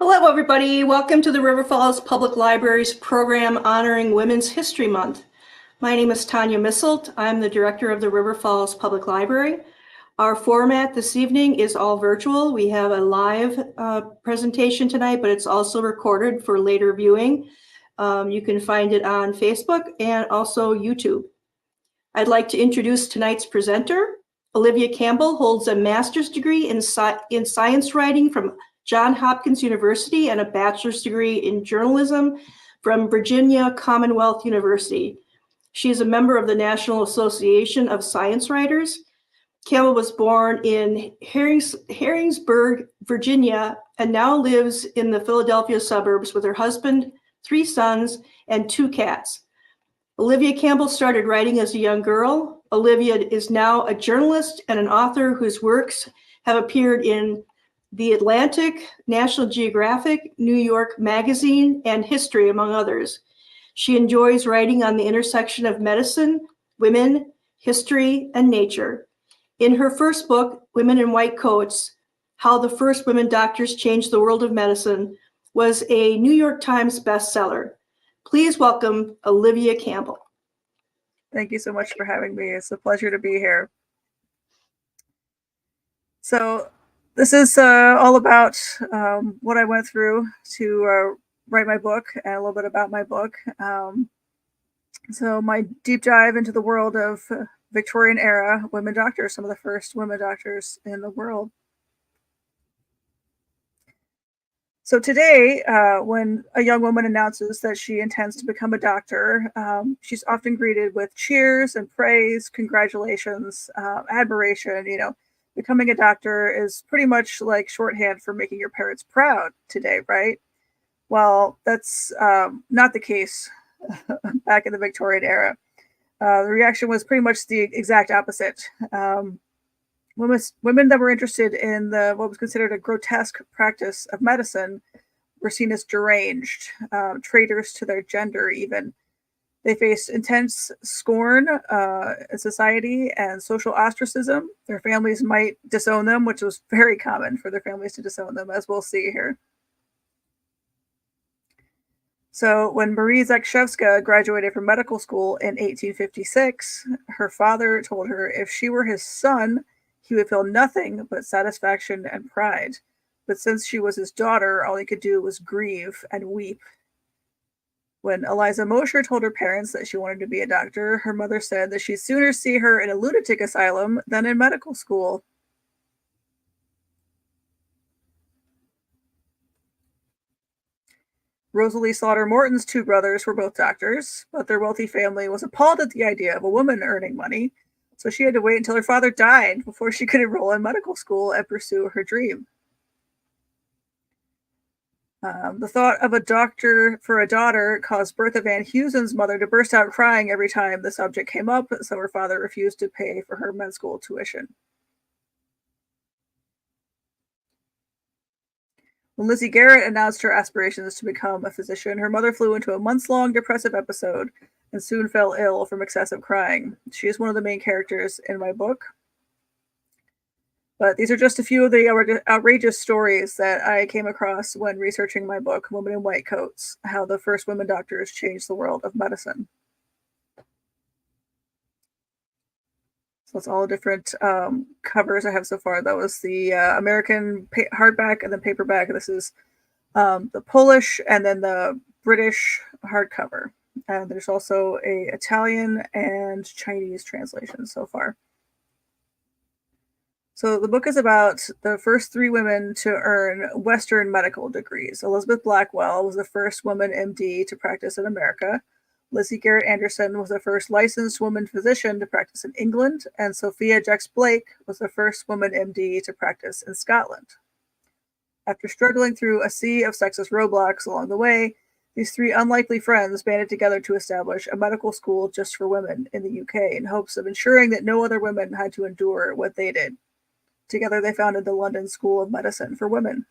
Hello, everybody. Welcome to the River Falls Public Library's program honoring Women's History Month. My name is Tanya Misselt. I'm the director of the River Falls Public Library. Our format this evening is all virtual. We have a live presentation tonight, but it's also recorded for later viewing. You can find it on Facebook and also YouTube. I'd like to introduce tonight's presenter. Olivia Campbell holds a master's degree in science writing from Johns Hopkins University and a bachelor's degree in journalism from Virginia Commonwealth University. She is a member of the National Association of Science Writers. Campbell was born in Harrisburg, Virginia, and now lives in the Philadelphia suburbs with her husband, 3 sons, and 2 cats. Olivia Campbell started writing as a young girl. Olivia is now a journalist and an author whose works have appeared in The Atlantic, National Geographic, New York Magazine, and History, among others. She enjoys writing on the intersection of medicine, women, history, and nature. In her first book, Women in White Coats, How the First Women Doctors Changed the World of Medicine, was a New York Times bestseller. Please welcome Olivia Campbell. Thank you so much for having me. It's a pleasure to be here. So this is all about what I went through to write my book and a little bit about my book. So my deep dive into the world of Victorian era women doctors, some of the first women doctors in the world. So today, when a young woman announces that she intends to become a doctor, she's often greeted with cheers and praise, congratulations, admiration. You know, becoming a doctor is pretty much like shorthand for making your parents proud today, right? Well, that's not the case back in the Victorian era. The reaction was pretty much the exact opposite. Women that were interested in what was considered a grotesque practice of medicine were seen as deranged, traitors to their gender even. They faced intense scorn in society and social ostracism. Their families might disown them, which was very common for their families to disown them, as we'll see here. So when Marie Zakrzewska graduated from medical school in 1856, her father told her if she were his son, he would feel nothing but satisfaction and pride. But since she was his daughter, all he could do was grieve and weep. When Eliza Mosher told her parents that she wanted to be a doctor, her mother said that she'd sooner see her in a lunatic asylum than in medical school. Rosalie Slaughter Morton's 2 brothers were both doctors, but their wealthy family was appalled at the idea of a woman earning money. So she had to wait until her father died before she could enroll in medical school and pursue her dream. The thought of a doctor for a daughter caused Bertha Van Heusen's mother to burst out crying every time the subject came up, so her father refused to pay for her med school tuition. When Lizzie Garrett announced her aspirations to become a physician, her mother flew into a months-long depressive episode and soon fell ill from excessive crying. She is one of the main characters in my book. But these are just a few of the outrageous stories that I came across when researching my book, Women in White Coats, How the First Women Doctors Changed the World of Medicine. So that's all the different covers I have so far. That was the American hardback and then paperback. This is the Polish and then the British hardcover. And there's also a Italian and Chinese translation so far. So the book is about the first 3 women to earn Western medical degrees. Elizabeth Blackwell was the first woman MD to practice in America. Lizzie Garrett Anderson was the first licensed woman physician to practice in England, and Sophia Jex-Blake was the first woman MD to practice in Scotland. After struggling through a sea of sexist roadblocks along the way, these 3 unlikely friends banded together to establish a medical school just for women in the UK in hopes of ensuring that no other women had to endure what they did. Together, they founded the London School of Medicine for Women.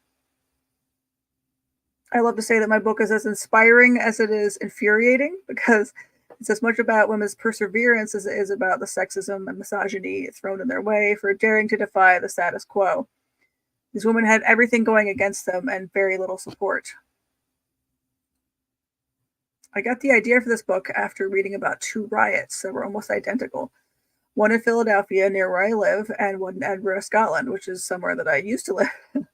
I love to say that my book is as inspiring as it is infuriating because it's as much about women's perseverance as it is about the sexism and misogyny thrown in their way for daring to defy the status quo. These women had everything going against them and very little support. I got the idea for this book after reading about 2 riots that were almost identical. One in Philadelphia, near where I live, and one in Edinburgh, Scotland, which is somewhere that I used to live.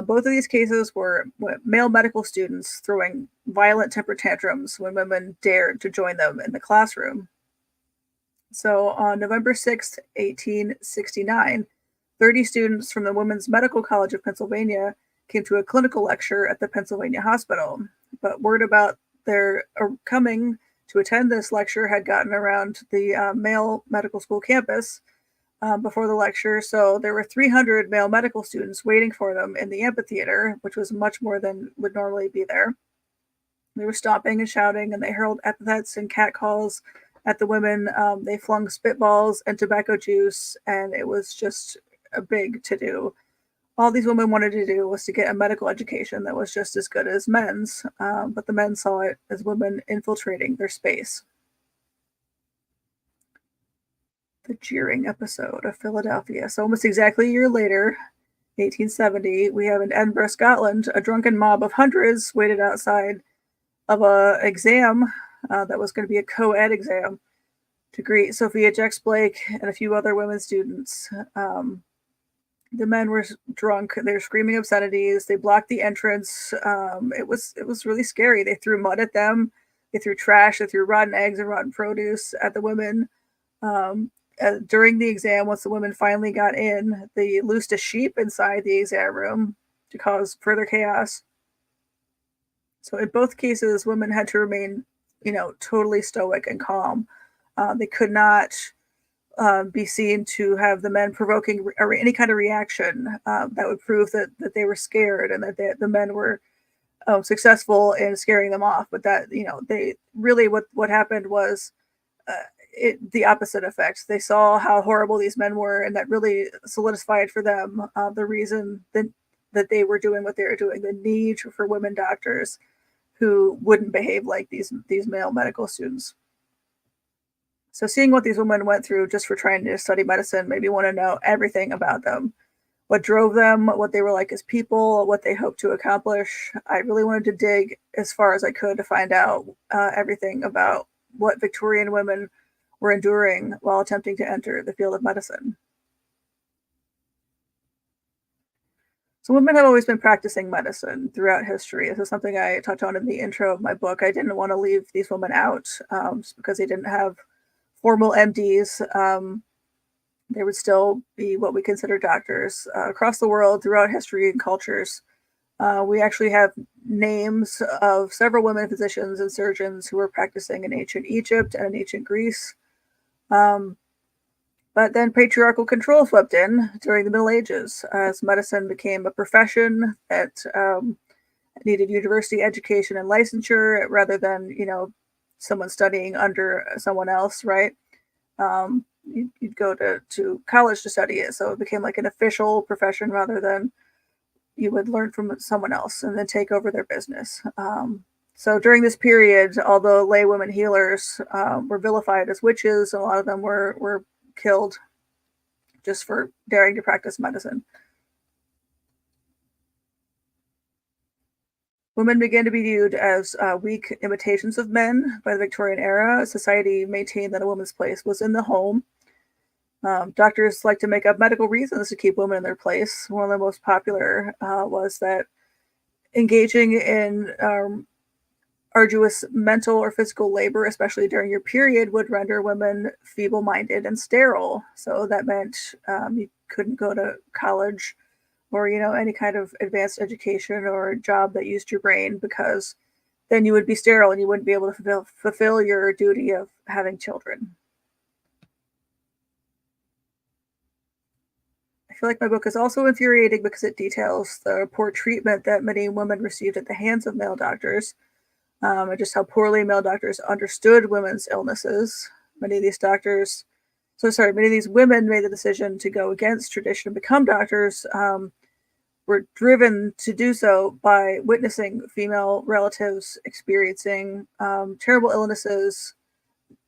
Both of these cases were male medical students throwing violent temper tantrums when women dared to join them in the classroom. So on November 6th, 1869, 30 students from the Women's Medical College of Pennsylvania came to a clinical lecture at the Pennsylvania Hospital. But word about their coming to attend this lecture had gotten around the male medical school campus before the lecture. So there were 300 male medical students waiting for them in the amphitheater, which was much more than would normally be there. They were stomping and shouting, and they hurled epithets and catcalls at the women. They flung spitballs and tobacco juice, and it was just a big to-do. All these women wanted to do was to get a medical education that was just as good as men's, but the men saw it as women infiltrating their space. The jeering episode of Philadelphia. So almost exactly a year later, 1870, we have in Edinburgh, Scotland, a drunken mob of hundreds waited outside of an exam that was going to be a co-ed exam to greet Sophia Jex-Blake and a few other women students. The men were drunk. They were screaming obscenities. They blocked the entrance. It was really scary. They threw mud at them. They threw trash. They threw rotten eggs and rotten produce at the women. During the exam, once the women finally got in, they loosed a sheep inside the exam room to cause further chaos. So in both cases, women had to remain, totally stoic and calm. They could not be seen to have the men provoking or any kind of reaction that would prove that they were scared and that the men were successful in scaring them off. But that, they really, what happened was the opposite effect. They saw how horrible these men were, and that really solidified for them the reason that they were doing what they were doing, the need for women doctors who wouldn't behave like these male medical students. So seeing what these women went through just for trying to study medicine made me want to know everything about them, what drove them, what they were like as people, what they hoped to accomplish. I really wanted to dig as far as I could to find out everything about what Victorian women were enduring while attempting to enter the field of medicine. So women have always been practicing medicine throughout history. This is something I touch on in the intro of my book. I didn't want to leave these women out just because they didn't have formal MDs. They would still be what we consider doctors across the world, throughout history and cultures. We actually have names of several women physicians and surgeons who were practicing in ancient Egypt and in ancient Greece. But then patriarchal control swept in during the Middle Ages as medicine became a profession that needed university education and licensure rather than, someone studying under someone else, right? You'd go to college to study it. So it became like an official profession rather than you would learn from someone else and then take over their business. So during this period, although lay women healers were vilified as witches, a lot of them were killed just for daring to practice medicine. Women began to be viewed as weak imitations of men by the Victorian era. Society maintained that a woman's place was in the home. Doctors like to make up medical reasons to keep women in their place. One of the most popular was that engaging in arduous mental or physical labor, especially during your period, would render women feeble-minded and sterile. So that meant you couldn't go to college or, any kind of advanced education or job that used your brain, because then you would be sterile and you wouldn't be able to fulfill your duty of having children. I feel like my book is also infuriating because it details the poor treatment that many women received at the hands of male doctors. And just how poorly male doctors understood women's illnesses. Many of these women made the decision to go against tradition and become doctors, were driven to do so by witnessing female relatives experiencing terrible illnesses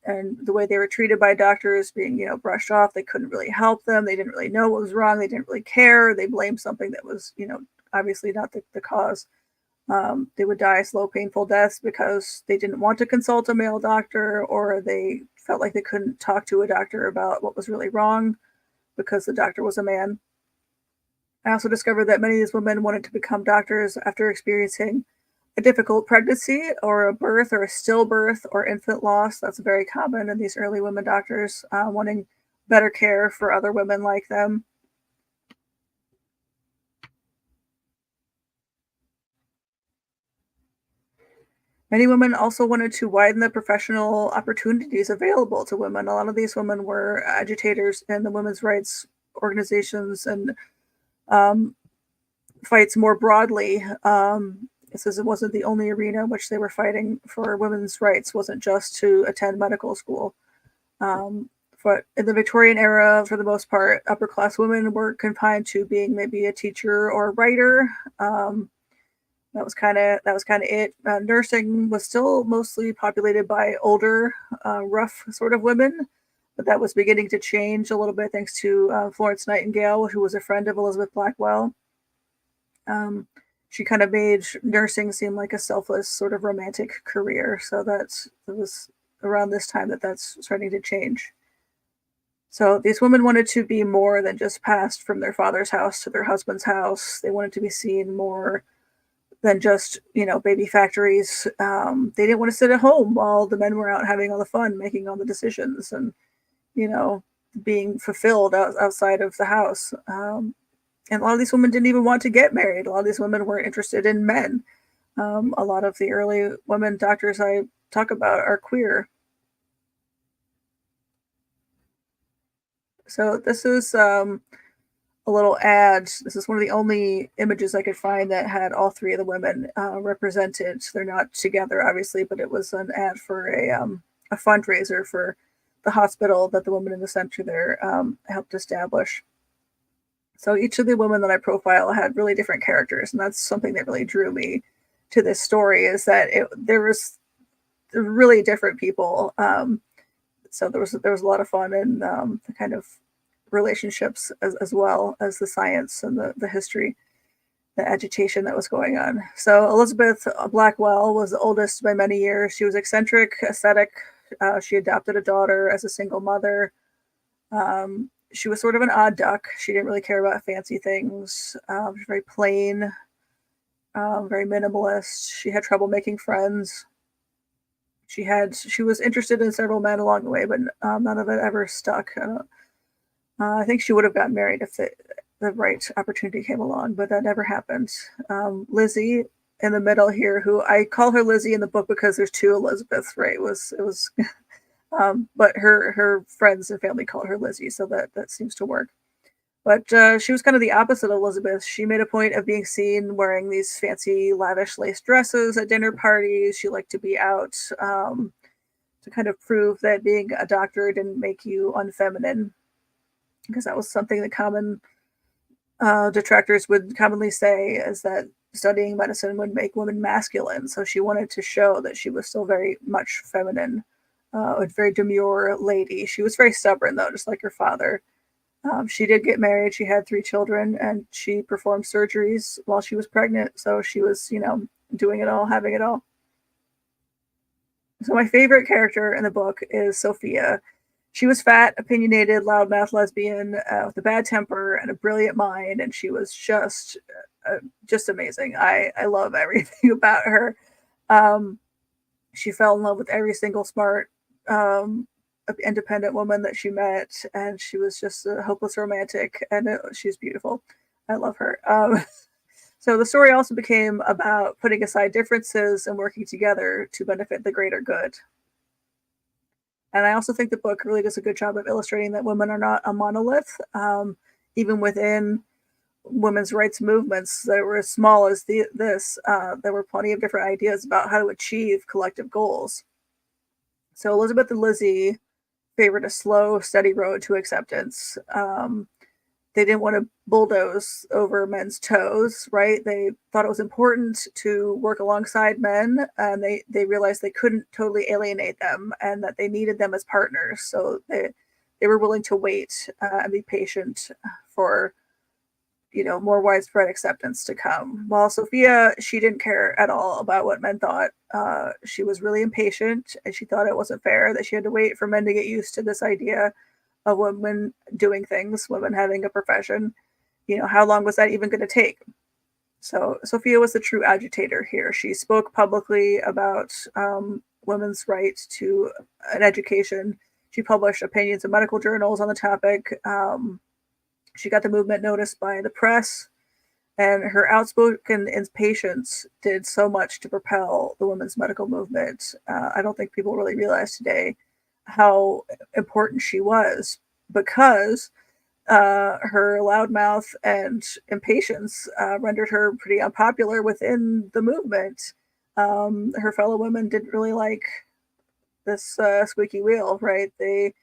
and the way they were treated by doctors, being, brushed off. They couldn't really help them. They didn't really know what was wrong. They didn't really care. They blamed something that was, obviously not the cause. They would die slow, painful deaths because they didn't want to consult a male doctor, or they felt like they couldn't talk to a doctor about what was really wrong because the doctor was a man. I also discovered that many of these women wanted to become doctors after experiencing a difficult pregnancy or a birth or a stillbirth or infant loss. That's very common in these early women doctors, wanting better care for other women like them. Many women also wanted to widen the professional opportunities available to women. A lot of these women were agitators in the women's rights organizations and fights more broadly. It says it wasn't the only arena in which they were fighting for women's rights, wasn't just to attend medical school. But in the Victorian era, for the most part, upper class women were confined to being maybe a teacher or a writer. That was kind of it. Nursing was still mostly populated by older, rough sort of women, but that was beginning to change a little bit thanks to Florence Nightingale, who was a friend of Elizabeth Blackwell. She kind of made nursing seem like a selfless sort of romantic career. So it was around this time that's starting to change. So these women wanted to be more than just passed from their father's house to their husband's house. They wanted to be seen more than just, baby factories. They didn't want to sit at home while the men were out having all the fun, making all the decisions and, being fulfilled outside of the house. And a lot of these women didn't even want to get married. A lot of these women weren't interested in men. A lot of the early women doctors I talk about are queer. So this is a little ad. This is one of the only images I could find that had all three of the women represented. They're not together, obviously, but it was an ad for a fundraiser for the hospital that the woman in the center there helped establish. So each of the women that I profile had really different characters, and that's something that really drew me to this story, is that there was really different people. So there was a lot of fun in the kind of relationships as well as the science and the history, the agitation that was going on. So Elizabeth Blackwell was the oldest by many years. She was eccentric, ascetic. She adopted a daughter as a single mother. She was sort of an odd duck. She didn't really care about fancy things. She was very plain, very minimalist. She had trouble making friends. She was interested in several men along the way, but none of it ever stuck. I think she would have gotten married if the right opportunity came along, but that never happened. Lizzie in the middle here, who I call her Lizzie in the book because there's two Elizabeths, right? It was but her friends and family called her Lizzie, so that seems to work. But she was kind of the opposite of Elizabeth. She made a point of being seen wearing these fancy, lavish lace dresses at dinner parties. She liked to be out to kind of prove that being a doctor didn't make you unfeminine, because that was something that common detractors would commonly say, is that studying medicine would make women masculine. So she wanted to show that she was still very much feminine, a very demure lady. She was very stubborn, though, just like her father. She did get married. She had 3 children, and she performed surgeries while she was pregnant. So she was, doing it all, having it all. So my favorite character in the book is Sophia. She was fat, opinionated, loudmouth lesbian with a bad temper and a brilliant mind, and she was just amazing. I love everything about her. She fell in love with every single smart, independent woman that she met, and she was just a hopeless romantic, and she's beautiful. I love her. So the story also became about putting aside differences and working together to benefit the greater good. And I also think the book really does a good job of illustrating that women are not a monolith. Even within women's rights movements that were as small as this, there were plenty of different ideas about how to achieve collective goals. So Elizabeth and Lizzie favored a slow, steady road to acceptance. they didn't want to bulldoze over men's toes, right? They thought it was important to work alongside men, and they realized they couldn't totally alienate them, and that they needed them as partners. So they were willing to wait and be patient for more widespread acceptance to come. While Sophia, she didn't care at all about what men thought. She was really impatient, and she thought it wasn't fair that she had to wait for men to get used to this idea of women doing things, women having a profession. How long was that even going to take? So Sophia was the true agitator here. She spoke publicly about women's right to an education. She published opinions in medical journals on the topic. She got the movement noticed by the press, and her outspoken impatience did so much to propel the women's medical movement. I don't think people really realize today how important she was, because her loudmouth and impatience rendered her pretty unpopular within the movement. Her fellow women didn't really like this squeaky wheel, right? They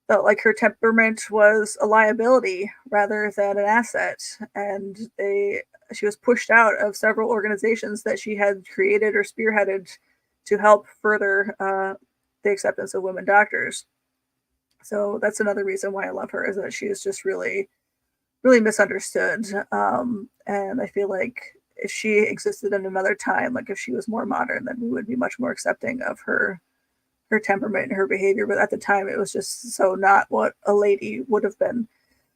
felt like her temperament was a liability rather than an asset, and she was pushed out of several organizations that she had created or spearheaded to help further the acceptance of women doctors. So that's another reason why I love her, is that she is just really, really misunderstood. And I feel like if she existed in another time, like if she was more modern, then we would be much more accepting of her temperament and her behavior. But at the time, it was just so not what a lady would have been.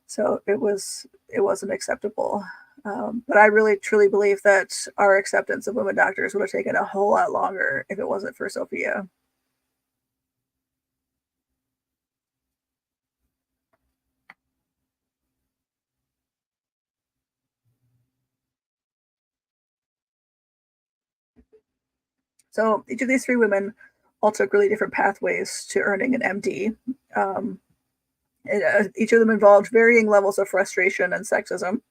So it wasn't acceptable. But I really truly believe that our acceptance of women doctors would have taken a whole lot longer if it wasn't for Sophia. So each of these three women all took really different pathways to earning an MD. Each of them involved varying levels of frustration and sexism.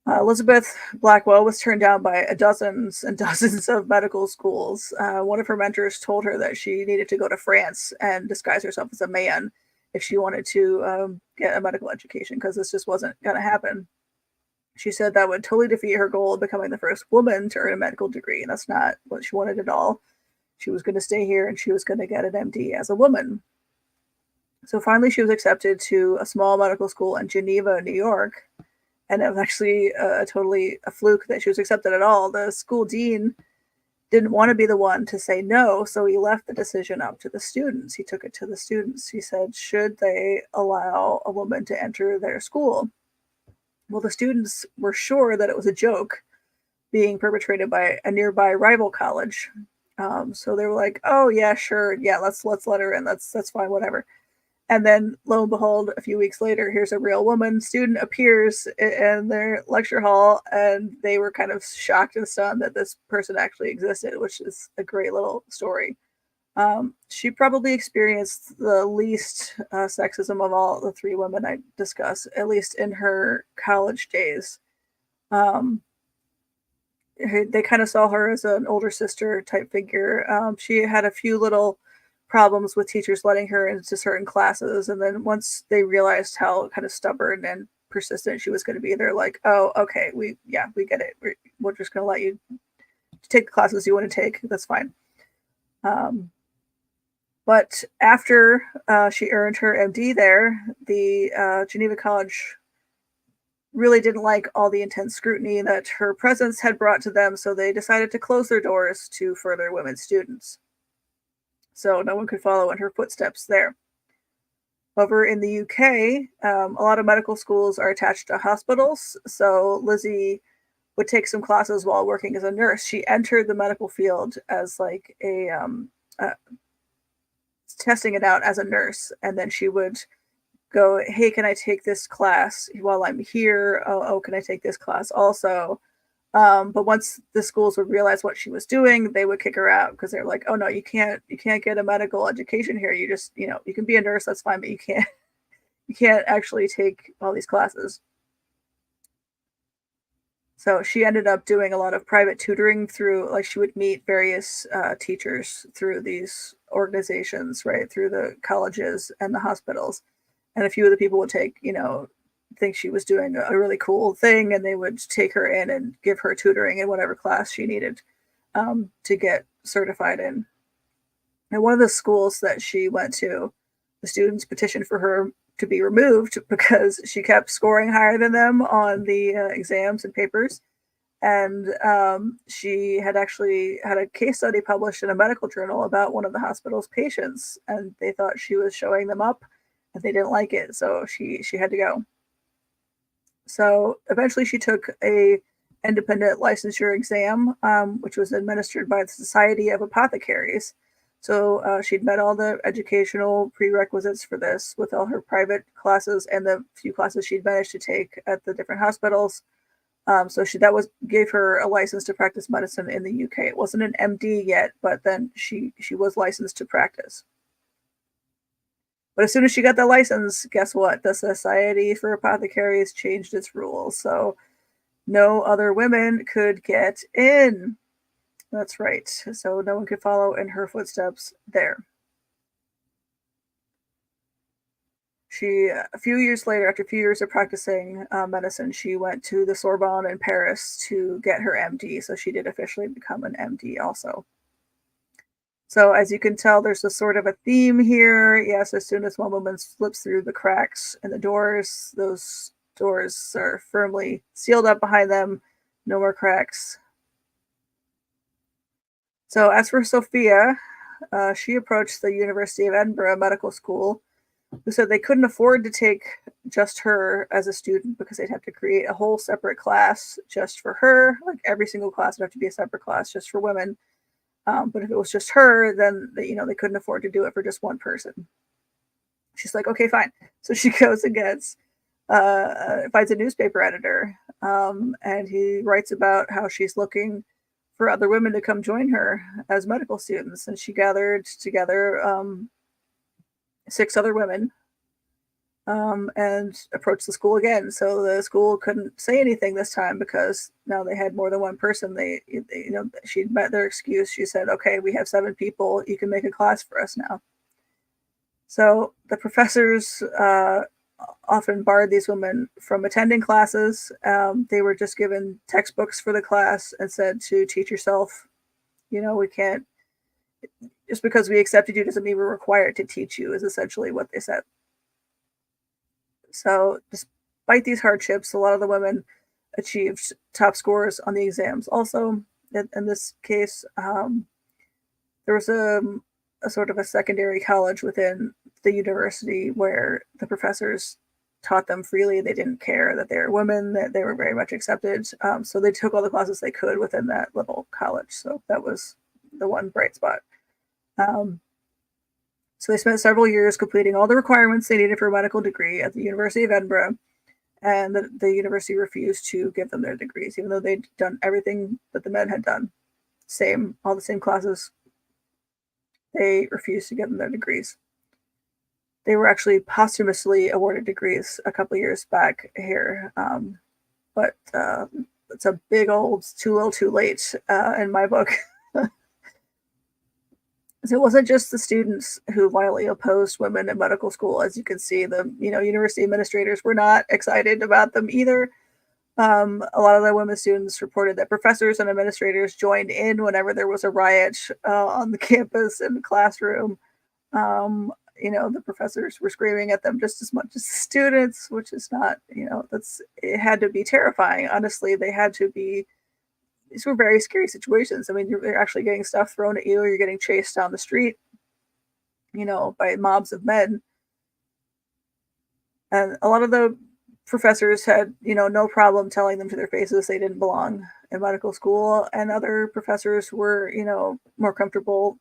Elizabeth Blackwell was turned down by dozens and dozens of medical schools. One of her mentors told her that she needed to go to France and disguise herself as a man if she wanted to get a medical education, because this just wasn't going to happen. She said that would totally defeat her goal of becoming the first woman to earn a medical degree, and that's not what she wanted at all. She was going to stay here, and she was going to get an MD as a woman. So finally, she was accepted to a small medical school in Geneva, New York, and it was actually totally a fluke that she was accepted at all. The school dean didn't want to be the one to say no, so he left the decision up to the students. He took it to the students. He said, should they allow a woman to enter their school? Well, the students were sure that it was a joke being perpetrated by a nearby rival college. So they were like, oh, yeah, sure. Yeah, let's let her in. That's fine, whatever. And then, lo and behold, a few weeks later, here's a real woman student appears in their lecture hall, and they were kind of shocked and stunned that this person actually existed, which is a great little story. She probably experienced the least sexism of all the three women I discuss, at least in her college days. They kind of saw her as an older sister type figure. She had a few little problems with teachers letting her into certain classes, and then once they realized how kind of stubborn and persistent she was going to be, they're like, oh, okay, we get it. We're just going to let you take the classes you want to take. That's fine. But after she earned her MD there, the Geneva College really didn't like all the intense scrutiny that her presence had brought to them, so they decided to close their doors to further women students. So no one could follow in her footsteps there. Over in the UK, a lot of medical schools are attached to hospitals, so Lizzie would take some classes while working as a nurse. She entered the medical field as like testing it out as a nurse, and then she would go, hey, can I take this class while I'm here? Oh, can I take this class also? But once the schools would realize what she was doing, they would kick her out, because they're like, oh no, you can't get a medical education here. You just, you can be a nurse, that's fine, but you can't actually take all these classes. So she ended up doing a lot of private tutoring through, like, she would meet various teachers through these organizations, right, through the colleges and the hospitals. And a few of the people would take, think she was doing a really cool thing, and they would take her in and give her tutoring in whatever class she needed to get certified in. And one of the schools that she went to, the students petitioned for her to be removed because she kept scoring higher than them on the exams and papers. And she had actually had a case study published in a medical journal about one of the hospital's patients, and they thought she was showing them up, and they didn't like it, so she had to go. So eventually she took a independent licensure exam, which was administered by the Society of Apothecaries. So she'd met all the educational prerequisites for this with all her private classes and the few classes she'd managed to take at the different hospitals. So that gave her a license to practice medicine in the UK. It wasn't an MD yet, but then she was licensed to practice. But as soon as she got the license, guess what? The Society for Apothecaries changed its rules. So no other women could get in. That's right. So no one could follow in her footsteps there. A few years later, after a few years of practicing medicine, she went to the Sorbonne in Paris to get her MD. So she did officially become an MD also. So as you can tell, there's a sort of a theme here. Yes, as soon as one woman slips through the cracks in the doors, those doors are firmly sealed up behind them. No more cracks. So as for Sophia, she approached the University of Edinburgh Medical School, who said they couldn't afford to take just her as a student because they'd have to create a whole separate class just for her. Like every single class would have to be a separate class just for women. But if it was just her, then they couldn't afford to do it for just one person. She's like, okay, fine. So she goes and finds a newspaper editor, and he writes about how she's looking for other women to come join her as medical students. And she gathered together 6 other women and approached the school again. So the school couldn't say anything this time because now they had more than one person. She'd met their excuse. She said, okay, we have 7 people. You can make a class for us now. So the professors often barred these women from attending classes. They were just given textbooks for the class and said to teach yourself. We can't, just because we accepted you doesn't mean we're required to teach you, is essentially what they said. So despite these hardships, a lot of the women achieved top scores on the exams. Also, in this case, there was a sort of a secondary college within the university where the professors taught them freely. They didn't care that they were women, that they were very much accepted. So they took all the classes they could within that little college. So that was the one bright spot. So they spent several years completing all the requirements they needed for a medical degree at the University of Edinburgh, and the university refused to give them their degrees, even though they'd done everything that the men had done. All the same classes. They refused to give them their degrees. They were actually posthumously awarded degrees a couple years back here, but it's a big old too little too late in my book. So it wasn't just the students who violently opposed women in medical school. As you can see, the university administrators were not excited about them either. A lot of the women students reported that professors and administrators joined in whenever there was a riot on the campus in the classroom. The professors were screaming at them just as much as the students, which is not, it had to be terrifying. Honestly, these were very scary situations. I mean, you're actually getting stuff thrown at you, or you're getting chased down the street, by mobs of men. And a lot of the professors had, no problem telling them to their faces they didn't belong in medical school. And other professors were, more comfortable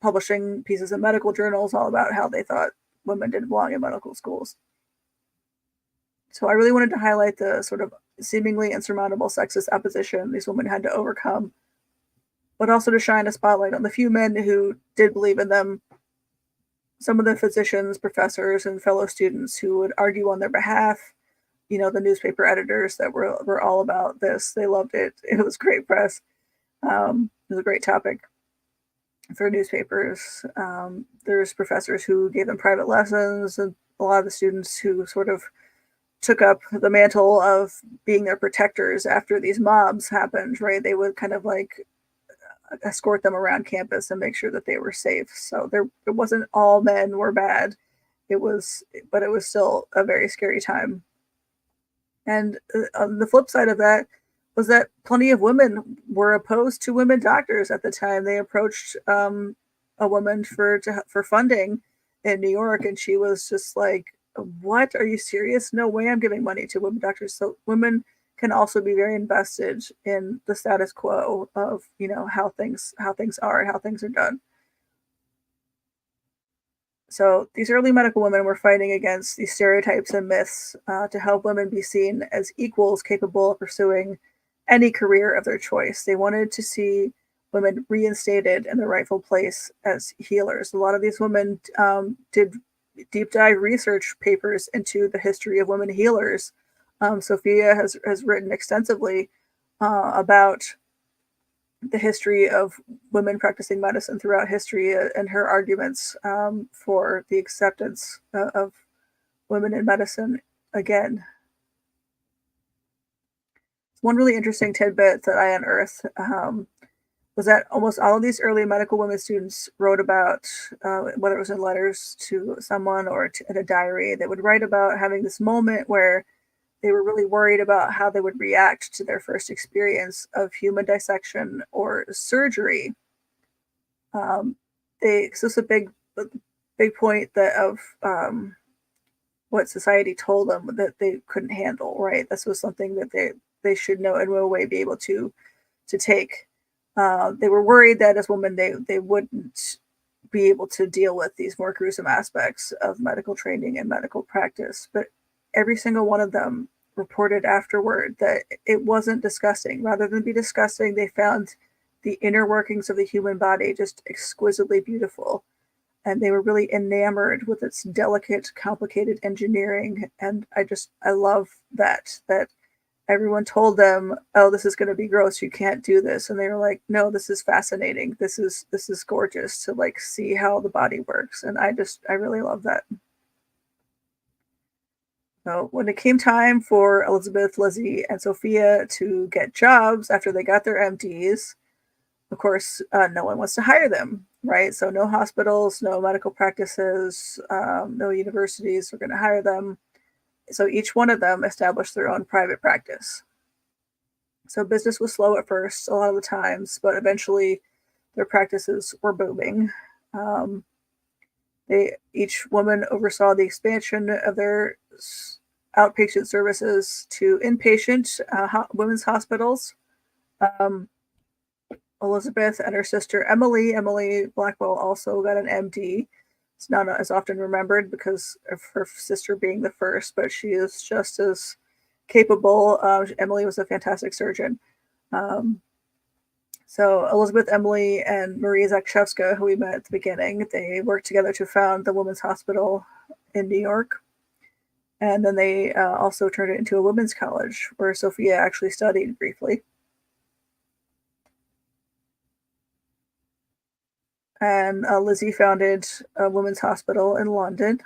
publishing pieces in medical journals all about how they thought women didn't belong in medical schools. So I really wanted to highlight the sort of seemingly insurmountable sexist opposition these women had to overcome, but also to shine a spotlight on the few men who did believe in them. Some of the physicians, professors, and fellow students who would argue on their behalf. The newspaper editors that were all about this. They loved it. It was great press. It was a great topic for newspapers. There's professors who gave them private lessons, and a lot of the students who sort of took up the mantle of being their protectors after these mobs happened, right? They would kind of like escort them around campus and make sure that they were safe. So it wasn't all men were bad. But it was still a very scary time. And on the flip side of that was that plenty of women were opposed to women doctors at the time. They approached a woman for funding in New York, and she was just like, "What? Are you serious? No way! I'm giving money to women doctors." So women can also be very invested in the status quo of how things are and how things are done. So these early medical women were fighting against these stereotypes and myths to help women be seen as equals capable of pursuing any career of their choice. They wanted to see women reinstated in their rightful place as healers. A lot of these women did deep dive research papers into the history of women healers. Sophia has written extensively about the history of women practicing medicine throughout history and her arguments for the acceptance of women in medicine again. One really interesting tidbit that I unearthed was that almost all of these early medical women students wrote about, whether it was in letters to someone or in a diary, they would write about having this moment where they were really worried about how they would react to their first experience of human dissection or surgery. So it's a big point that of what society told them that they couldn't handle. Right, this was something that they should know and no way be able to take. They were worried that as women they wouldn't be able to deal with these more gruesome aspects of medical training and medical practice, but every single one of them reported afterward that it wasn't disgusting. Rather than be disgusting, they found the inner workings of the human body just exquisitely beautiful. And they were really enamored with its delicate, complicated engineering. And I love that everyone told them, "Oh, this is going to be gross. You can't do this." And they were like, "No, this is fascinating. This is gorgeous to like see how the body works." And I really love that. So when it came time for Elizabeth, Lizzie, and Sophia to get jobs after they got their MDs, of course, no one wants to hire them, right? So no hospitals, no medical practices, no universities are going to hire them. So each one of them established their own private practice. So business was slow at first, a lot of the times, but eventually their practices were booming. Each woman oversaw the expansion of their outpatient services to inpatient women's hospitals. Um, Elizabeth and her sister Emily Blackwell, also got an MD. It's not as often remembered because of her sister being the first, but she is just as capable. Emily was a fantastic surgeon. So Elizabeth, Emily, and Maria Zakshevska, who we met at the beginning, they worked together to found the Women's Hospital in New York. And then they also turned it into a women's college where Sophia actually studied briefly. And Lizzie founded a women's hospital in London.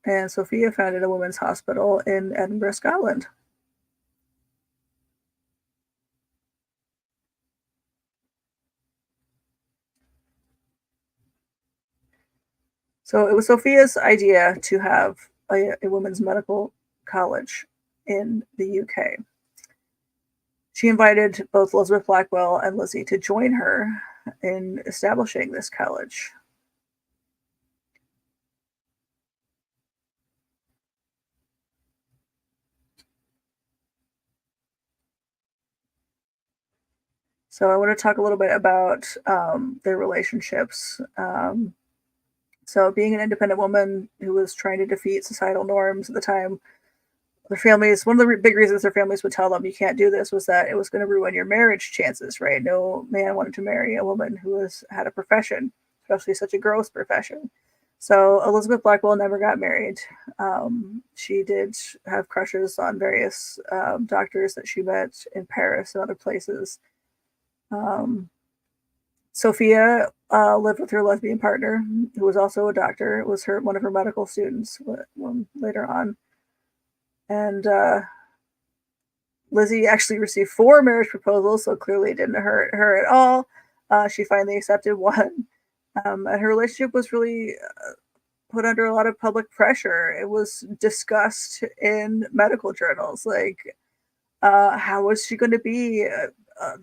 And Sophia founded a women's hospital in Edinburgh, Scotland. So it was Sophia's idea to have a women's medical college in the UK. She invited both Elizabeth Blackwell and Lizzie to join her in establishing this college. So I want to talk a little bit about their relationships. So being an independent woman who was trying to defeat societal norms at the time, their families, one of the big reasons their families would tell them you can't do this was that it was going to ruin your marriage chances, right? No man wanted to marry a woman who had a profession, especially such a gross profession. So Elizabeth Blackwell never got married. She did have crushes on various doctors that she met in Paris and other places. Sophia lived with her lesbian partner, who was also a doctor. It was one of her medical students later on. And Lizzie actually received 4 marriage proposals, so clearly it didn't hurt her at all. She finally accepted one. And her relationship was really put under a lot of public pressure. It was discussed in medical journals, like how was she going to be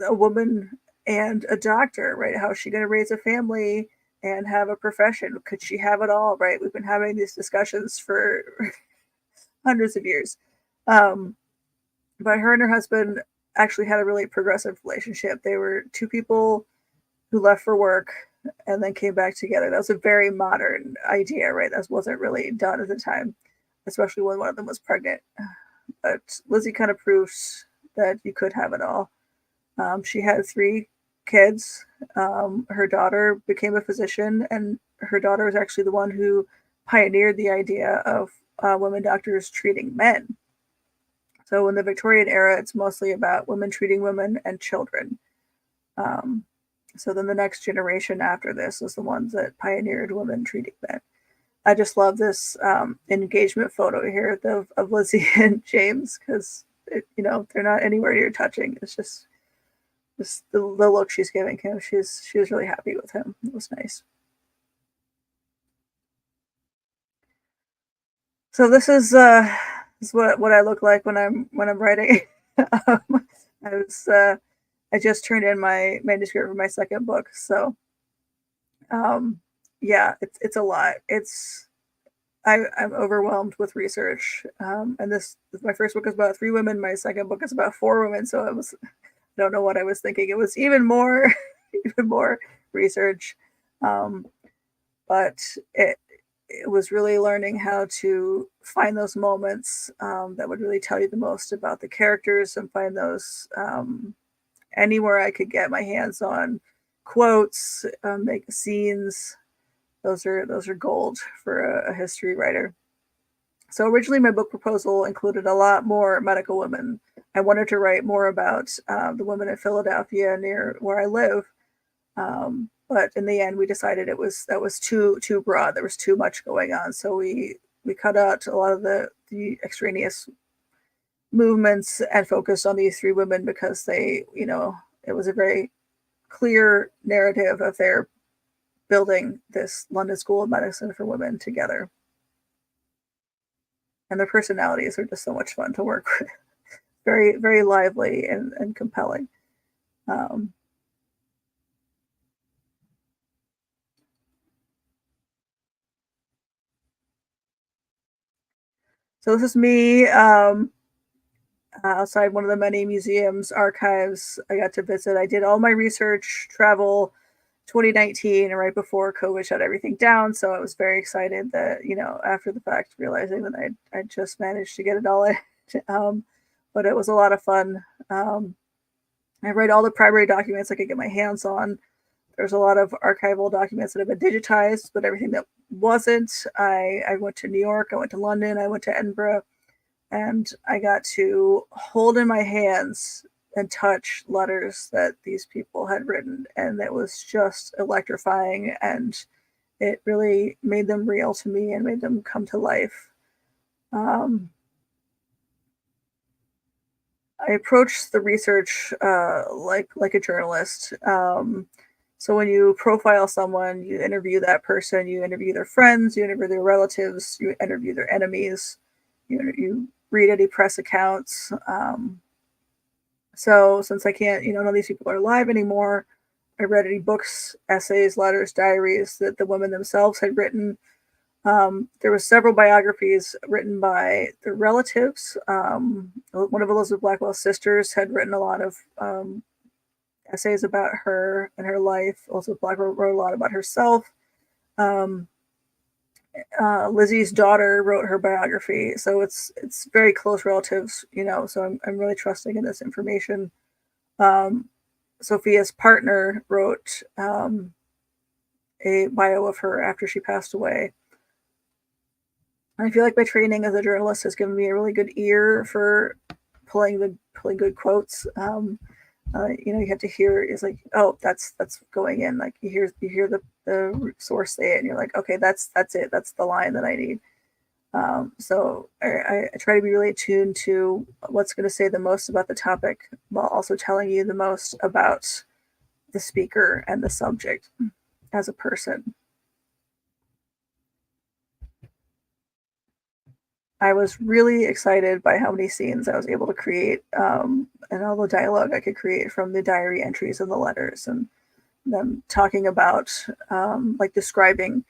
a woman and a doctor, right? How is she going to raise a family and have a profession? Could she have it all, right? We've been having these discussions for hundreds of years. But her and her husband actually had a really progressive relationship. They were 2 people who left for work and then came back together. That was a very modern idea, right? That wasn't really done at the time, especially when one of them was pregnant. But Lizzie kind of proves that you could have it all. She had 3 kids. Her daughter became a physician, and her daughter was actually the one who pioneered the idea of women doctors treating men. So in the Victorian era, it's mostly about women treating women and children. So then the next generation after this was the ones that pioneered women treating men. I just love this engagement photo here of Lizzie and James, because they're not anywhere near touching. It's just the look she's giving him. She was really happy with him. It was nice. So this is what I look like when I'm writing. I just turned in my manuscript for my second book, so yeah, it's a lot. I'm overwhelmed with research, and my first book is about 3 women. My second book is about 4 women. So I don't know what I was thinking. It was even more research, but it was really learning how to find those moments that would really tell you the most about the characters, and find those anywhere I could get my hands on quotes, make scenes. Those are gold for a history writer. So originally my book proposal included a lot more medical women. I wanted to write more about the women in Philadelphia near where I live. But in the end, we decided that was too broad. There was too much going on. So we cut out a lot of the extraneous movements and focused on these 3 women, because it was a very clear narrative of their building this London School of Medicine for women together. And their personalities are just so much fun to work with. Very, very lively and compelling. So this is me outside one of the many museums, archives I got to visit. I did all my research, travel, 2019, and right before COVID shut everything down. So I was very excited that, after the fact, realizing that I just managed to get it all in. But it was a lot of fun. I read all the primary documents I could get my hands on. There's a lot of archival documents that have been digitized, but everything that wasn't, I went to New York, I went to London, I went to Edinburgh, and I got to hold in my hands and touch letters that these people had written. And it was just electrifying, and it really made them real to me and made them come to life. I approached the research like a journalist. So when you profile someone, you interview that person, you interview their friends, you interview their relatives, you interview their enemies, you read any press accounts. So since I can't, none of these people are alive anymore, I read any books, essays, letters, diaries that the women themselves had written. There were several biographies written by their relatives. One of Elizabeth Blackwell's sisters had written a lot of essays about her and her life. Also, Blackwell wrote a lot about herself. Lizzie's daughter wrote her biography, so it's very close relatives, So I'm really trusting in this information. Sophia's partner wrote a bio of her after she passed away. I feel like my training as a journalist has given me a really good ear for pulling good quotes. You have to hear, it's like, oh, that's going in. Like you hear the source say it, and you're like, okay, that's it. That's the line that I need. So I try to be really attuned to what's going to say the most about the topic, while also telling you the most about the speaker and the subject as a person. I was really excited by how many scenes I was able to create, and all the dialogue I could create from the diary entries and the letters, and them talking about, like, describing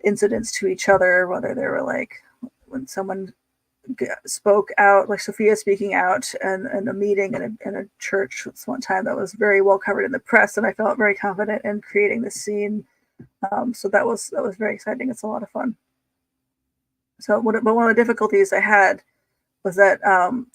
incidents to each other, whether they were like when someone spoke out, like Sophia speaking out in a meeting in a church one time that was very well covered in the press, and I felt very confident in creating this scene. So that was very exciting. It's a lot of fun. But one of the difficulties I had was that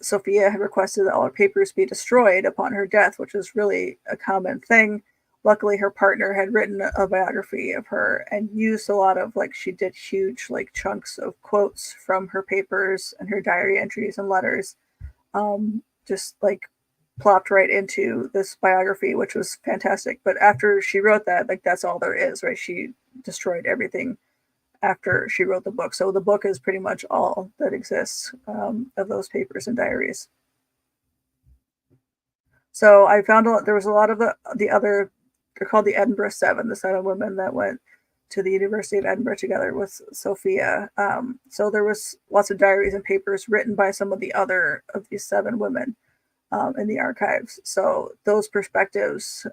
Sophia had requested that all her papers be destroyed upon her death, which is really a common thing. Luckily, her partner had written a biography of her and used a lot of, like, she did huge, like, chunks of quotes from her papers and her diary entries and letters, just like plopped right into this biography, which was fantastic. But after she wrote that, like, that's all there is, right? She destroyed everything after she wrote the book. So the book is pretty much all that exists of those papers and diaries. So I found there was a lot of the other, they're called the Edinburgh Seven, the 7 women that went to the University of Edinburgh together with Sophia. So there was lots of diaries and papers written by some of the other of these 7 women in the archives. So those perspectives,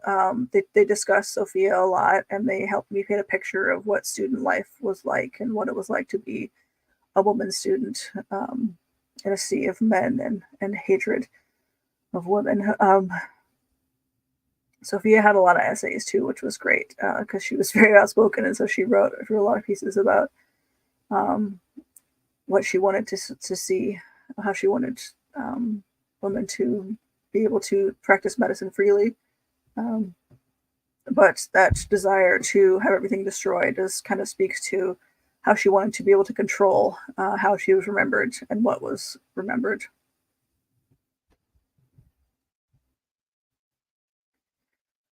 they discussed Sophia a lot, and they helped me paint a picture of what student life was like and what it was like to be a woman student in a sea of men and hatred of women. Sophia had a lot of essays too, which was great because she was very outspoken, and so she wrote a lot of pieces about what she wanted to see, how she wanted women to be able to practice medicine freely. But that desire to have everything destroyed just kind of speaks to how she wanted to be able to control how she was remembered and what was remembered.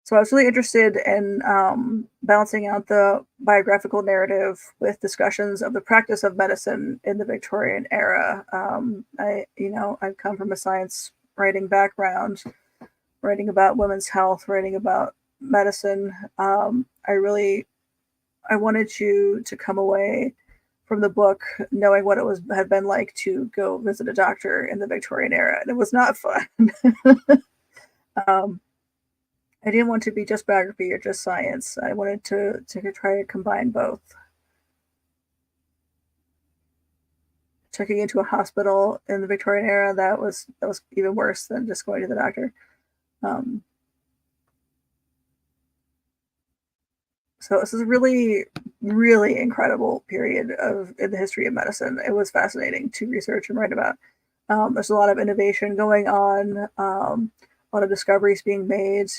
So I was really interested in balancing out the biographical narrative with discussions of the practice of medicine in the Victorian era. I've come from a science writing background, writing about women's health, writing about medicine. I wanted you to come away from the book knowing what had been like to go visit a doctor in the Victorian era, and it was not fun. I didn't want to be just biography or just science. I wanted to try to combine both. Checking into a hospital in the Victorian era, that was even worse than just going to the doctor. So this is a really, really incredible period in the history of medicine. It was fascinating to research and write about. There's a lot of innovation going on, a lot of discoveries being made.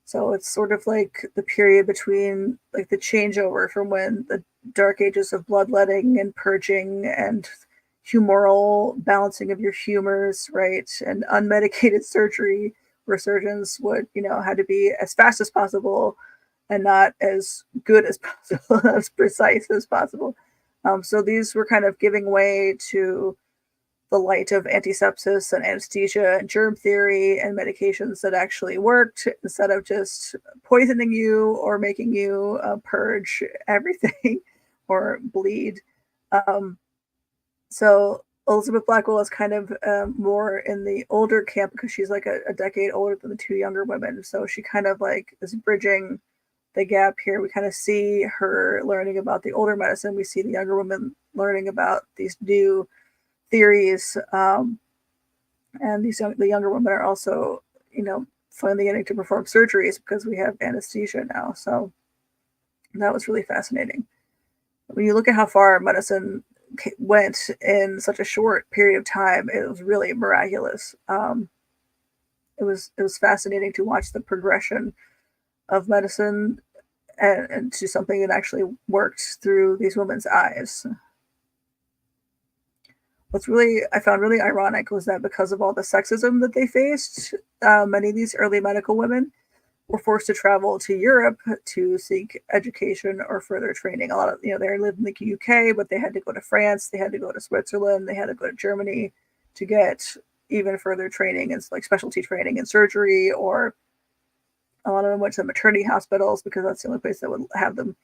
So it's sort of like the period between, like, the changeover from when the dark ages of bloodletting and purging and humoral balancing of your humors, right? And unmedicated surgery, where surgeons would, had to be as fast as possible and not as good as possible, as precise as possible. So these were kind of giving way to the light of antisepsis and anesthesia and germ theory and medications that actually worked, instead of just poisoning you or making you purge everything or bleed. So Elizabeth Blackwell is kind of more in the older camp because she's like a decade older than the 2 younger women. So she kind of like is bridging the gap here. We kind of see her learning about the older medicine. We see the younger women learning about these new theories, and the younger women are also, finally getting to perform surgeries because we have anesthesia now. So that was really fascinating. When you look at how far medicine went in such a short period of time, it was really miraculous. It was fascinating to watch the progression of medicine and to something that actually worked through these women's eyes. I found really ironic was that because of all the sexism that they faced, many of these early medical women were forced to travel to Europe to seek education or further training. A lot of, they lived in the UK, but they had to go to France, they had to go to Switzerland, they had to go to Germany to get even further training and like specialty training in surgery, or a lot of them went to maternity hospitals because that's the only place that would have them.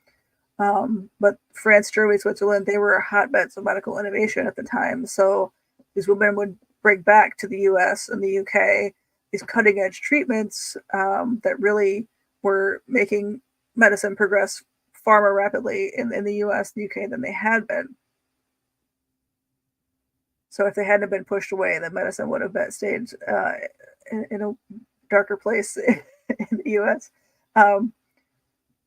But France, Germany, Switzerland, they were hotbeds of medical innovation at the time. So these women would bring back to the US and the UK these cutting edge treatments that really were making medicine progress far more rapidly in the US and the UK than they had been. So if they hadn't been pushed away, then medicine would have stayed in a darker place in the US.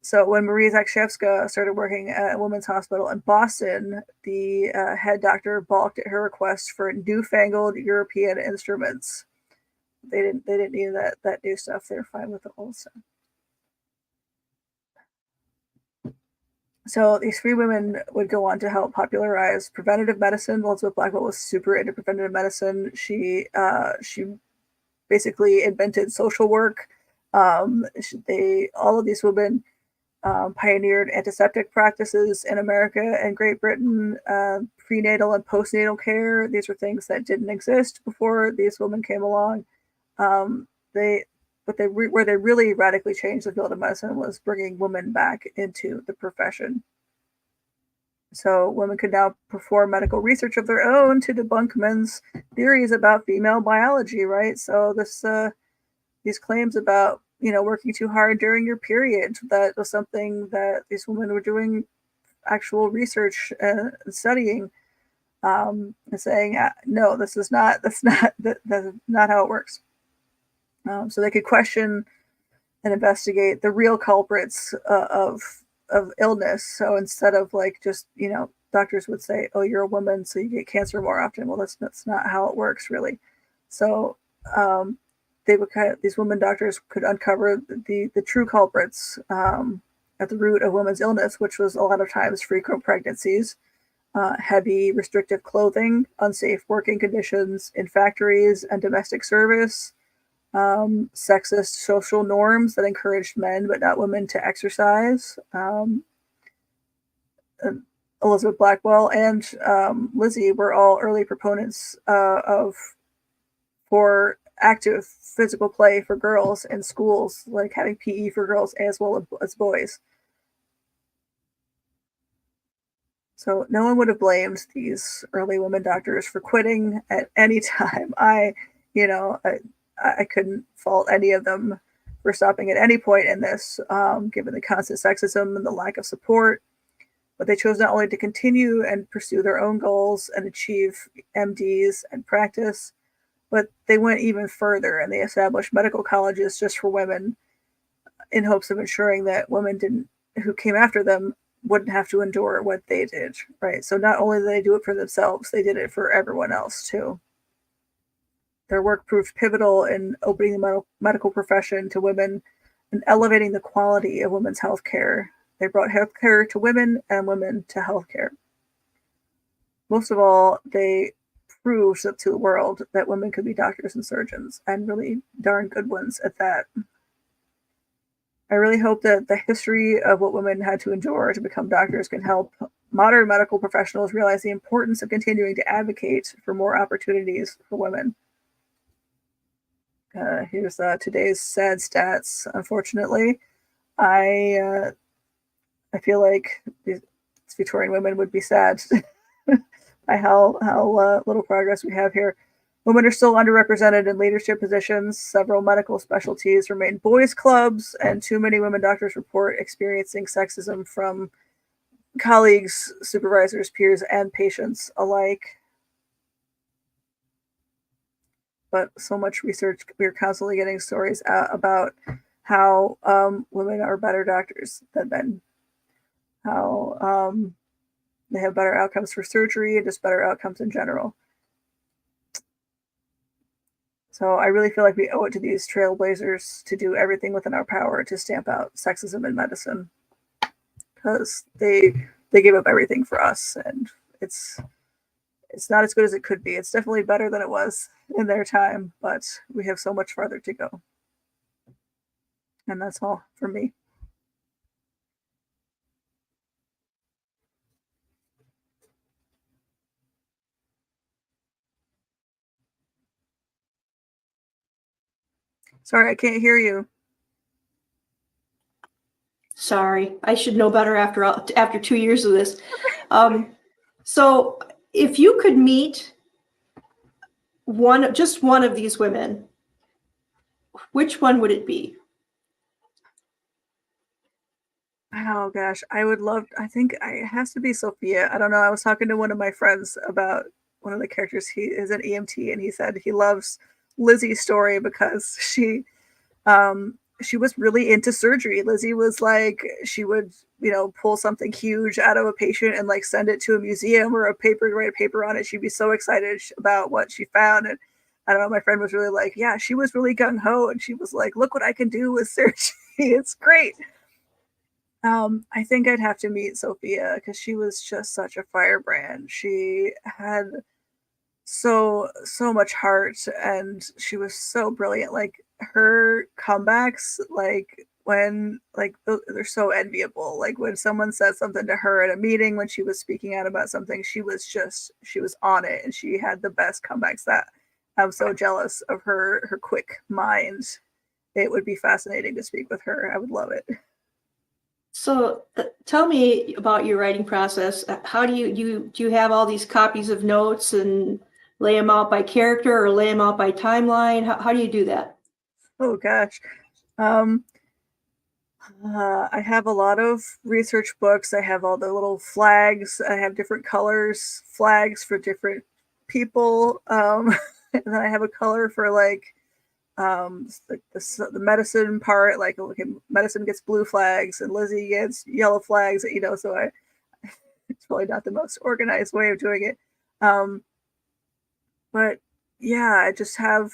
So when Marie Zakshevska started working at a women's hospital in Boston, the head doctor balked at her request for newfangled European instruments. They didn't need that new stuff. They were fine with the old stuff. So these three women would go on to help popularize preventative medicine. Elizabeth Blackwell was super into preventative medicine. She basically invented social work. All of these women pioneered antiseptic practices in America and Great Britain, prenatal and postnatal care. These were things that didn't exist before these women came along. Where they really radically changed the field of medicine was bringing women back into the profession. So women could now perform medical research of their own to debunk men's theories about female biology, right? So these claims about working too hard during your period, that was something that these women were doing actual research and studying, and saying, no, that's not how it works. So they could question and investigate the real culprits of illness. So instead of like just, doctors would say, oh, you're a woman, so you get cancer more often. Well, that's not how it works, really. So these women doctors could uncover the true culprits at the root of women's illness, which was a lot of times frequent pregnancies, heavy restrictive clothing, unsafe working conditions in factories and domestic service, sexist social norms that encouraged men but not women to exercise. Elizabeth Blackwell and Lizzie were all early proponents for active physical play for girls in schools, like having PE for girls as well as boys. So no one would have blamed these early women doctors for quitting at any time. I couldn't fault any of them for stopping at any point in this, given the constant sexism and the lack of support. But they chose not only to continue and pursue their own goals and achieve MDs and practice, but they went even further and they established medical colleges just for women in hopes of ensuring that women who came after them wouldn't have to endure what they did, right? So not only did they do it for themselves, they did it for everyone else too. Their work proved pivotal in opening the medical profession to women and elevating the quality of women's health care. They brought healthcare to women and women to healthcare. Most of all, they proved to the world that women could be doctors and surgeons, and really darn good ones at that. I really hope that the history of what women had to endure to become doctors can help modern medical professionals realize the importance of continuing to advocate for more opportunities for women. Here's today's sad stats. Unfortunately, I feel like these Victorian women would be sad by how little progress we have here. Women are still underrepresented in leadership positions. Several medical specialties remain boys' clubs, and too many women doctors report experiencing sexism from colleagues, supervisors, peers, and patients alike. But so much research, we're constantly getting stories about how women are better doctors than men, how they have better outcomes for surgery and just better outcomes in general. So I really feel like we owe it to these trailblazers to do everything within our power to stamp out sexism in medicine, because they gave up everything for us, and it's it's not as good as it could be. It's definitely better than it was in their time, but we have so much farther to go. And that's all for me. Sorry, I can't hear you. Sorry, I should know better after 2 years of this. So if you could meet just one of these women, which one would it be? Oh gosh, I think it has to be Sophia. I don't know. I was talking to one of my friends about one of the characters. He is an EMT, and he said he loves Lizzie's story because she was really into surgery. Lizzie was like, she would, pull something huge out of a patient and like send it to a museum or write a paper on it. She'd be so excited about what she found. And I don't know, my friend was really like, yeah, she was really gung ho. And she was like, look what I can do with surgery. It's great. I think I'd have to meet Sophia because she was just such a firebrand. She had so much heart, and she was so brilliant. Like her comebacks, they're so enviable. Like when someone said something to her at a meeting when she was speaking out about something, she was on it, and she had the best comebacks. That I'm so jealous of her quick mind. It would be fascinating to speak with her. I would love it. So tell me about your writing process. How do you have all these copies of notes and lay them out by character or lay them out by timeline? How do you do that? Oh gosh. I have a lot of research books. I have all the little flags. I have different colors, flags for different people. And then I have a color for the medicine part. Like, okay, medicine gets blue flags and Lizzie gets yellow flags. So it's probably not the most organized way of doing it. But yeah, I just have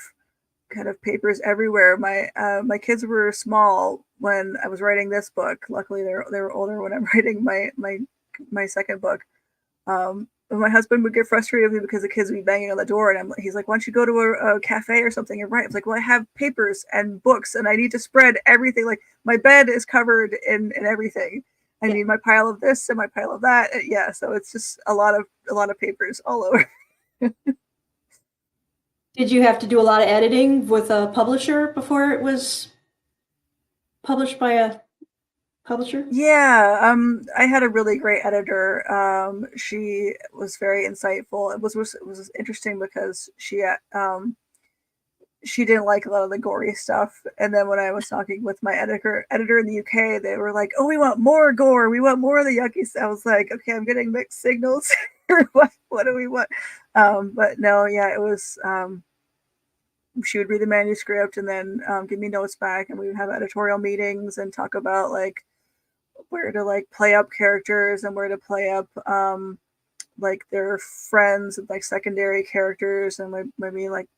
kind of papers everywhere. My kids were small when I was writing this book. Luckily, they were older when I'm writing my second book. But my husband would get frustrated with me because the kids would be banging on the door, and he's like, "Why don't you go to a cafe or something and write?" I was like, "Well, I have papers and books, and I need to spread everything. Like my bed is covered in everything. I need my pile of this and my pile of that. Yeah, so it's just a lot of papers all over." Did you have to do a lot of editing with a publisher before it was published by a publisher? Yeah, I had a really great editor. She was very insightful. It was interesting because she didn't like a lot of the gory stuff. And then when I was talking with my editor in the UK, they were like, "Oh, we want more gore. We want more of the yucky stuff." I was like, "Okay, I'm getting mixed signals. What do we want?" But no, yeah, it was. She would read the manuscript and then give me notes back, and we would have editorial meetings and talk about like where to like play up characters and where to play up like their friends and like secondary characters, and maybe like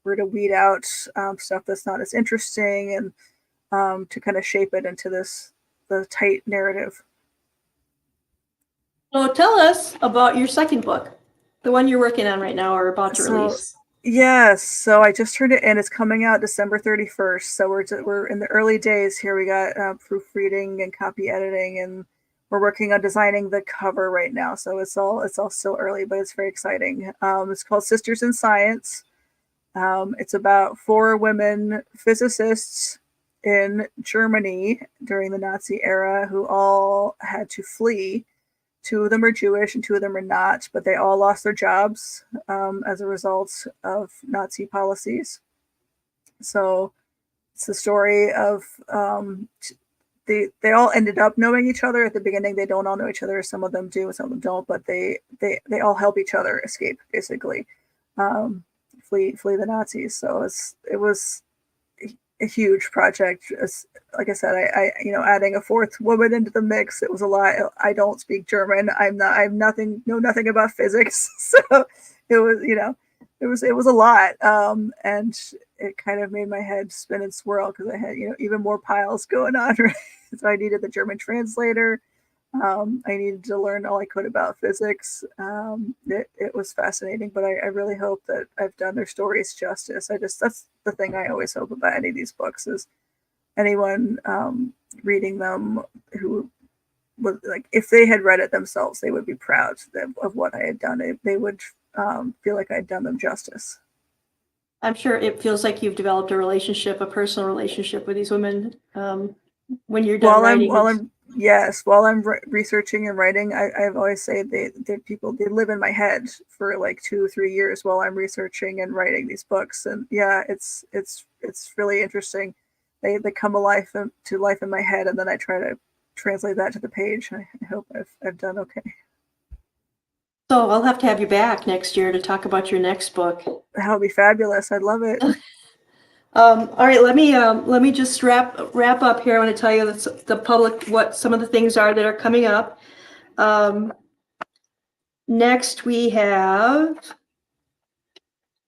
where to weed out stuff that's not as interesting, and to kind of shape it into the tight narrative. So tell us about your second book, the one you're working on right now or about to release. Yes, so I just turned it in. It's coming out December 31st. So we're in the early days here. We got proofreading and copy editing, and we're working on designing the cover right now. So it's all still early, but it's very exciting. It's called Sisters in Science. It's about 4 women physicists in Germany during the Nazi era who all had to flee. 2 of them are Jewish and 2 of them are not, but they all lost their jobs as a result of Nazi policies. So it's the story of they all ended up knowing each other at the beginning. They don't all know each other. Some of them do, some of them don't, but they all help each other escape, basically, flee the Nazis. So it was a huge project. Like I said, I adding a 4th woman into the mix, it was a lot. I don't speak German. know nothing about physics. So it was a lot. And it kind of made my head spin and swirl because I had, even more piles going on. Right? So I needed the German translator. I needed to learn all I could about physics. It was fascinating, but I really hope that I've done their stories justice. That's the thing I always hope about any of these books is anyone reading them who would, like, if they had read it themselves, they would be proud of what I had done. They would feel like I'd done them justice. I'm sure it feels like you've developed a personal relationship with these women when you're done writing. While I'm researching and writing, I've always said they're people, they live in my head for like 2 or 3 years while I'm researching and writing these books. And yeah, it's really interesting. They come alive to life in my head, and then I try to translate that to the page. I hope I've done okay. So I'll have to have you back next year to talk about your next book. That would be fabulous. I'd love it. All right, let me just wrap up here. I want to tell you the public what some of the things are that are coming up. Next, we have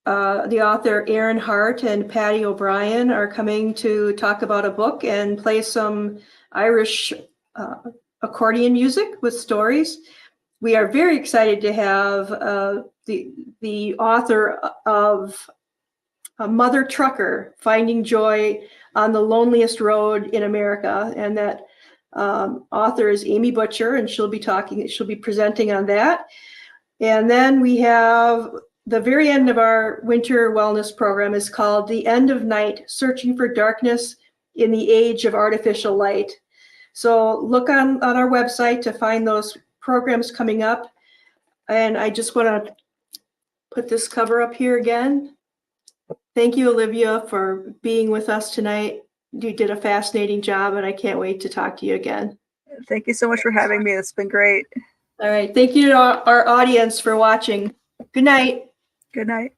the author Aaron Hart and Patty O'Brien are coming to talk about a book and play some Irish accordion music with stories. We are very excited to have the author of Mother Trucker, Finding Joy on the Loneliest Road in America. And that author is Amy Butcher, and she'll be presenting on that. And then we have the very end of our winter wellness program is called The End of Night, Searching for Darkness in the Age of Artificial Light. So look on our website to find those programs coming up. And I just want to put this cover up here again. Thank you, Olivia, for being with us tonight. You did a fascinating job, and I can't wait to talk to you again. Thank you so much for having me. It's been great. All right. Thank you to our audience for watching. Good night. Good night.